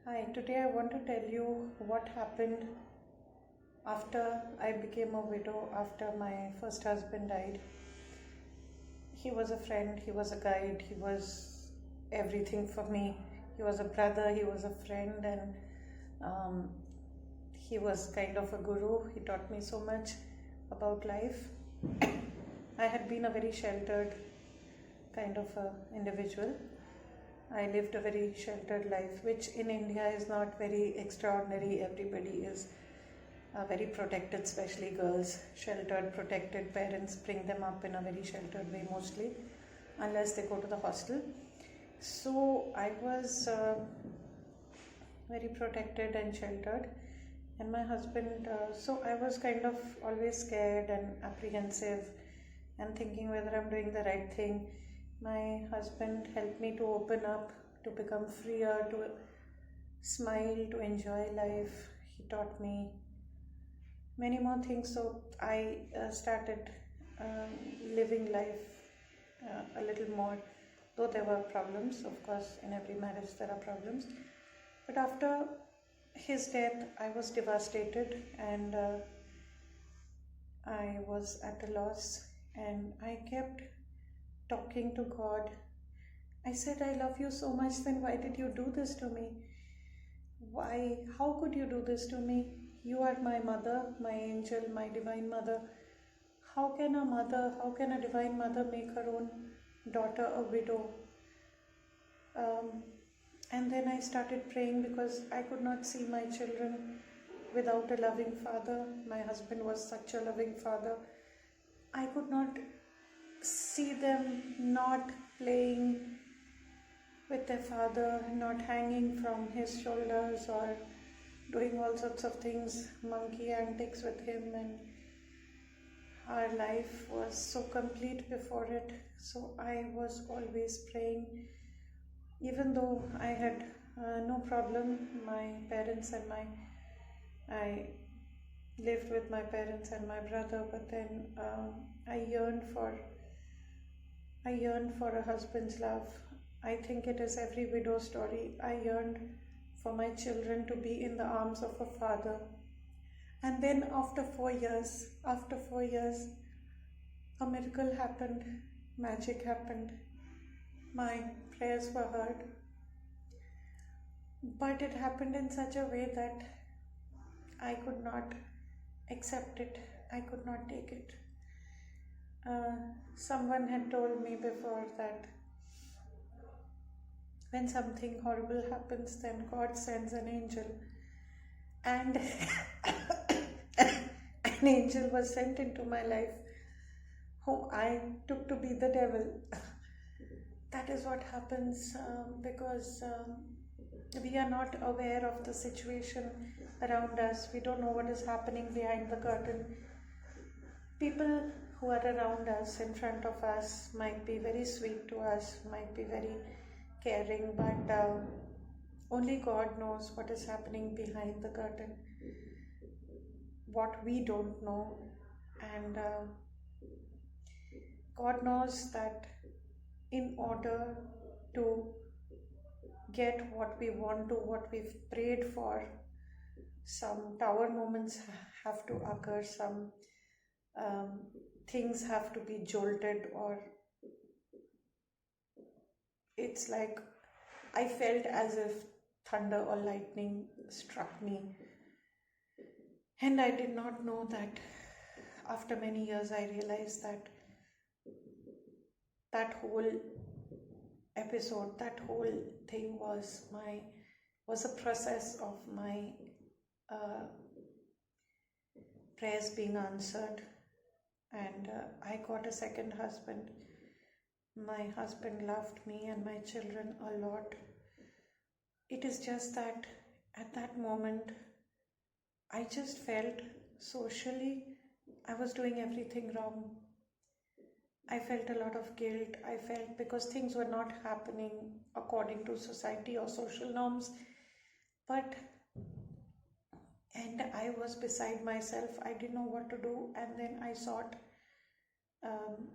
Hi, today I want to tell you what happened after I became a widow after my first husband died. He was a friend, he was a guide, he was everything for me. He was a brother, he was a friend, and um, he was kind of a guru. He taught me so much about life. I had been a very sheltered kind of a individual. I lived a very sheltered life, which in India is not very extraordinary. Everybody is very protected, especially girls. Sheltered, protected parents bring them up in a very sheltered way mostly, unless they go to the hostel. So I was very protected and sheltered, and my husband, so I was kind of always scared and apprehensive and thinking whether I'm doing the right thing. My husband helped me to open up, to become freer, to smile, to enjoy life. He taught me many more things. So I started living life a little more, though there were problems. Of course, in every marriage there are problems. But after his death, I was devastated, and I was at a loss, and I kept talking to God. I said, I love you so much, then why did you do this to me? Why? How could you do this to me? You are my mother, my angel, my divine mother. How can a divine mother make her own daughter a widow? Um, and then I started praying because I could not see my children without a loving father. My husband was such a loving father. I could not see them not playing with their father, not hanging from his shoulders or doing all sorts of things, monkey antics with him, and our life was so complete before it. So I was always praying, even though I had no problem. My parents and I lived with my parents and my brother, but then I yearned for a husband's love. I think it is every widow's story. I yearned for my children to be in the arms of a father. And then after 4 years, a miracle happened, magic happened. My prayers were heard, but it happened in such a way that I could not accept it. I could not take it. Someone had told me before that when something horrible happens, then God sends an angel. And an angel was sent into my life whom I took to be the devil. That is what happens because we are not aware of the situation around us. We don't know what is happening behind the curtain. People who are around us, in front of us, might be very sweet to us, might be very caring, but only God knows what is happening behind the curtain, what we don't know. And God knows that in order to get what we want to, what we've prayed for, some tower moments have to occur, some things have to be jolted, or it's like I felt as if thunder or lightning struck me. And I did not know that. After many years, I realized that that whole episode, that whole thing was a process of my uh, prayers being answered. And I got a second husband. My husband loved me and my children a lot. It is just that at that moment, I just felt socially I was doing everything wrong. I felt a lot of guilt. I felt because things were not happening according to society or social norms. And I was beside myself. I didn't know what to do. And then I sought um,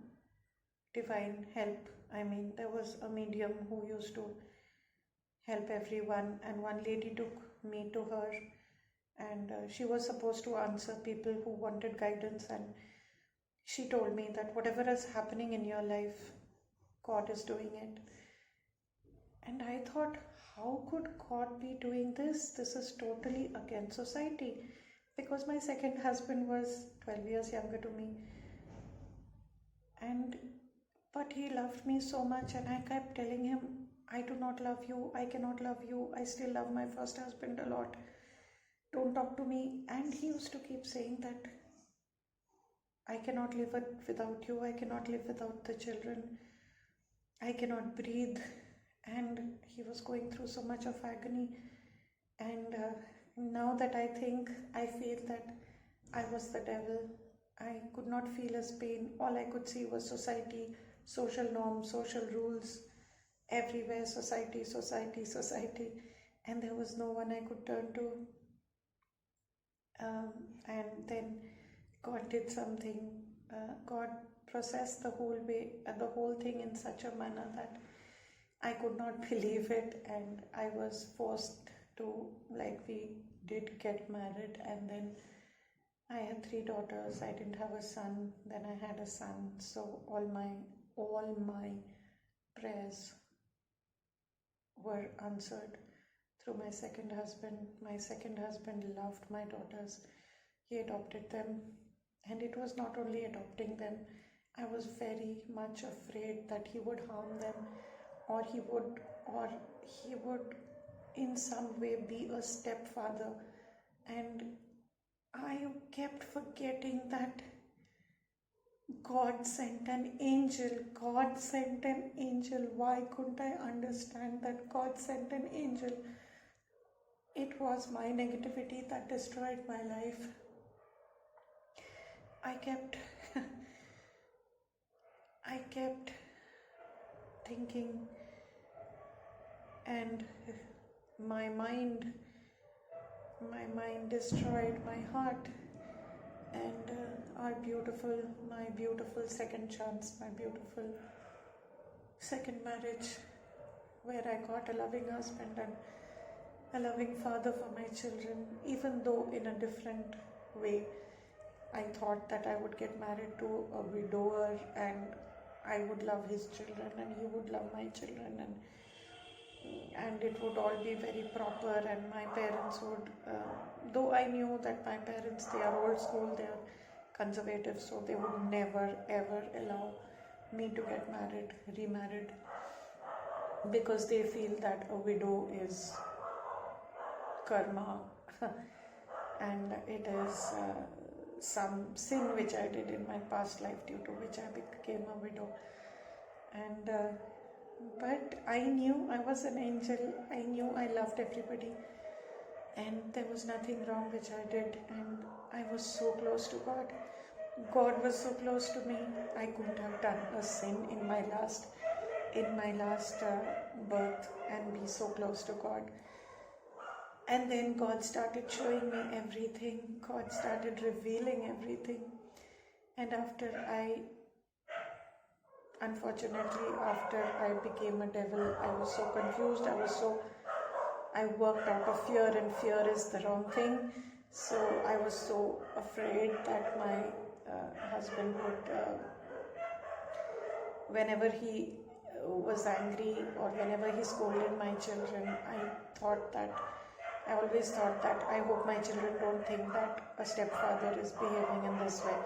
divine help. I mean, there was a medium who used to help everyone, and one lady took me to her, and she was supposed to answer people who wanted guidance, and she told me that whatever is happening in your life, God is doing it. And I thought, how could God be doing this? This is totally against society, because my second husband was 12 years younger to me, and but he loved me so much, and I kept telling him, I do not love you, I cannot love you, I still love my first husband a lot, don't talk to me. And he used to keep saying that I cannot live without you, I cannot live without the children, I cannot breathe. And he was going through so much of agony. And now that I think, I feel that I was the devil. I could not feel his pain. All I could see was society, social norms, social rules, everywhere, society, society, society. And there was no one I could turn to. And then God did something. God processed the whole thing in such a manner that I could not believe it, and I was forced to, like, we did get married, and then I had 3 daughters. I didn't have a son. Then I had a son. So all my prayers were answered through my second husband. My second husband loved my daughters. He adopted them, and it was not only adopting them. I was very much afraid that he would harm them, or he would in some way be a stepfather. And I kept forgetting that God sent an angel. God sent an angel. Why couldn't I understand that God sent an angel? It was my negativity that destroyed my life. I kept thinking, and my mind destroyed my heart. And my beautiful second chance, my beautiful second marriage, where I got a loving husband and a loving father for my children, even though in a different way. I thought that I would get married to a widower, and I would love his children and he would love my children, and it would all be very proper, and my parents would, though I knew that my parents, they are old school, they are conservative, so they would never ever allow me to get remarried, because they feel that a widow is karma and it is some sin which I did in my past life, due to which I became a widow. And but I knew I was an angel. I knew I loved everybody, and there was nothing wrong which I did, and I was so close to God. God was so close to me. I couldn't have done a sin in my last birth and be so close to God. And then God started showing me everything. God started revealing everything. And unfortunately, after I became a devil, I was so confused. I worked out of fear, and fear is the wrong thing. So I was so afraid that my husband would, whenever he was angry or whenever he scolded my children, I always thought that I hope my children don't think that a stepfather is behaving in this way.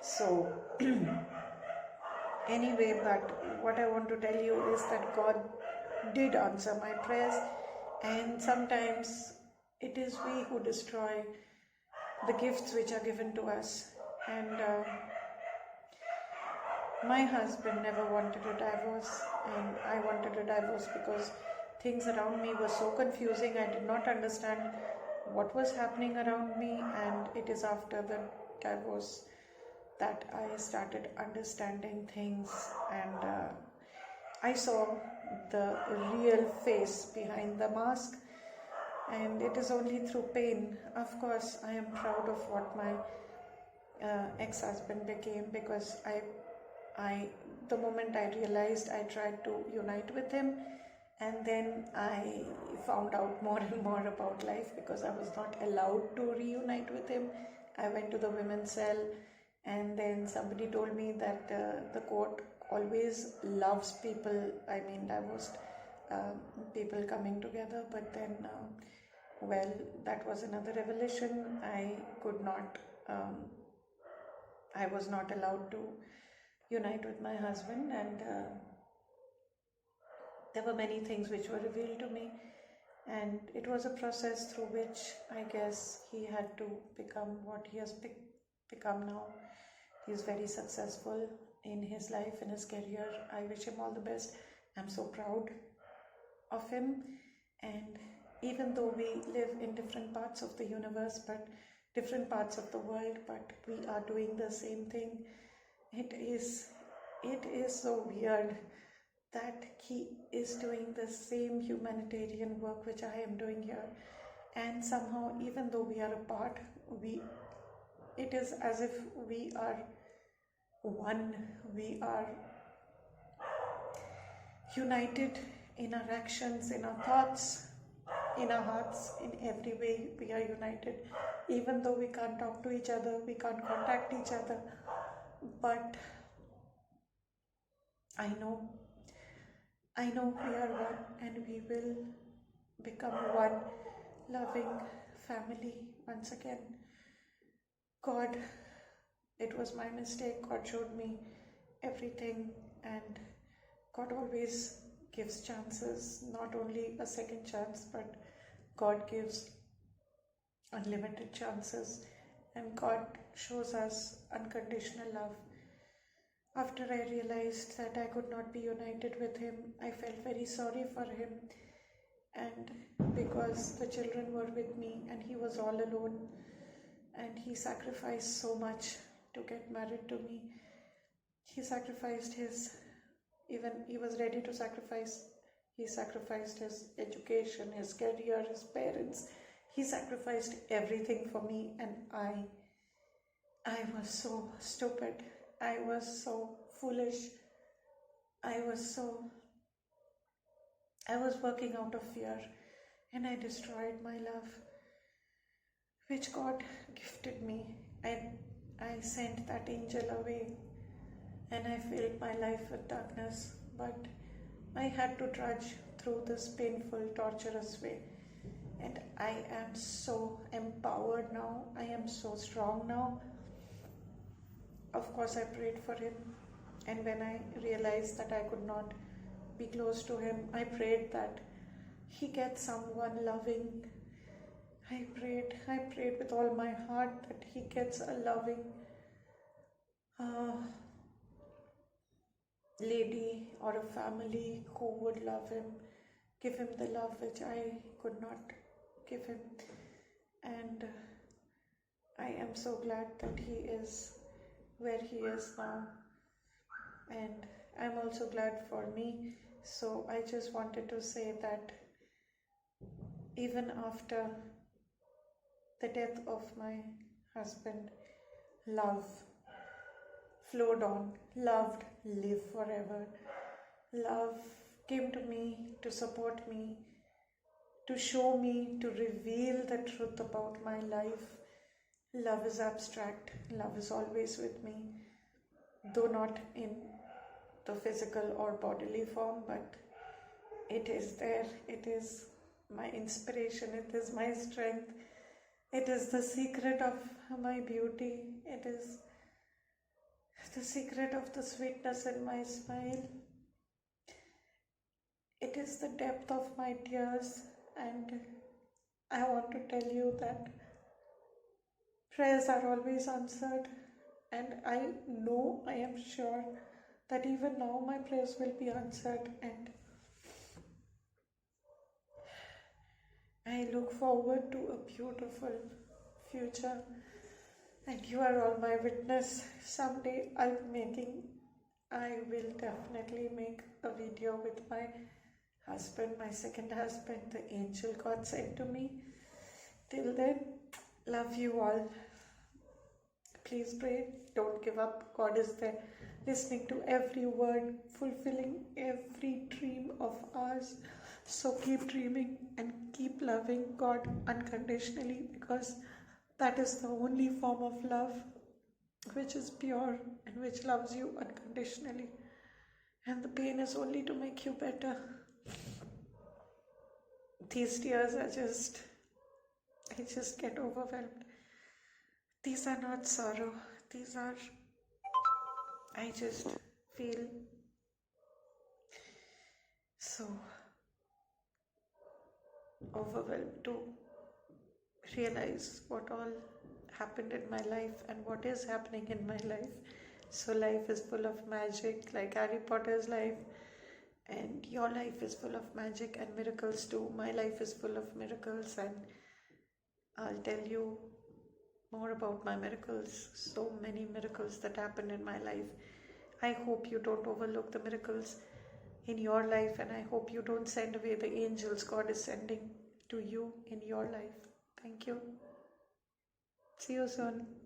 So anyway, but what I want to tell you is that God did answer my prayers, and sometimes it is we who destroy the gifts which are given to us. And my husband never wanted a divorce, and I wanted a divorce because things around me were so confusing. I did not understand what was happening around me, and it is after the divorce that I started understanding things, and I saw the real face behind the mask. And it is only through pain. Of course, I am proud of what my ex-husband became, because the moment I realized, I tried to unite with him, And then I found out more and more about life because I was not allowed to reunite with him. I went to the women's cell, and then somebody told me that the court always loves people, I mean, divorced people coming together. But then, well, that was another revelation. I was not allowed to unite with my husband, and there were many things which were revealed to me, and it was a process through which I guess he had to become what he has become now. He is very successful in his life, in his career. I wish him all the best. I'm so proud of him. And even though we live in different parts of the universe, but different parts of the world, but we are doing the same thing. It is so weird that he is doing the same humanitarian work which I am doing here, and somehow, even though we are apart, it is as if we are one. We are united in our actions, in our thoughts, in our hearts. In every way we are united, even though we can't talk to each other, we can't contact each other. But I know we are one, and we will become one loving family once again. God, it was my mistake. God showed me everything, and God always gives chances, not only a second chance, but God gives unlimited chances, and God shows us unconditional love. After I realized that I could not be united with him, I felt very sorry for him, and because the children were with me and he was all alone, and he sacrificed so much to get married to me. He sacrificed he was ready to sacrifice. He sacrificed his education, his career, his parents. He sacrificed everything for me, and I was so stupid. I was so foolish. I was working out of fear, and I destroyed my love, which God gifted me. I sent that angel away, and I filled my life with darkness, but I had to trudge through this painful, torturous way. And I am so empowered now. I am so strong now. Of course, I prayed for him, and when I realized that I could not be close to him, I prayed that he gets someone loving. I prayed with all my heart that he gets a loving lady or a family who would love him, give him the love which I could not give him. And I am so glad that he is where he is now, and I'm also glad for me. So I just wanted to say that even after the death of my husband, love flowed on. Loved live forever. Love came to me to support me, to show me, to reveal the truth about my life. Love is abstract. Love is always with me, though not in the physical or bodily form, but it is there. It is my inspiration. It is my strength. It is the secret of my beauty. It is the secret of the sweetness in my smile. It is the depth of my tears, and I want to tell you that prayers are always answered, and I know, I am sure that even now my prayers will be answered, and I look forward to a beautiful future, and you are all my witness. Someday I will definitely make a video with my husband, my second husband, the angel God sent to me. Till then, love you all. Please pray, don't give up. God is there, listening to every word, fulfilling every dream of ours. So keep dreaming and keep loving God unconditionally, because that is the only form of love which is pure and which loves you unconditionally. And the pain is only to make you better. These tears are I just get overwhelmed. These are not sorrow. These are, I just feel so overwhelmed to realize what all happened in my life and what is happening in my life. So life is full of magic, like Harry Potter's life, and your life is full of magic and miracles too. My life is full of miracles, and I'll tell you more about my miracles. So many miracles that happened in my life. I hope you don't overlook the miracles in your life, and I hope you don't send away the angels God is sending to you in your life. Thank you. See you soon.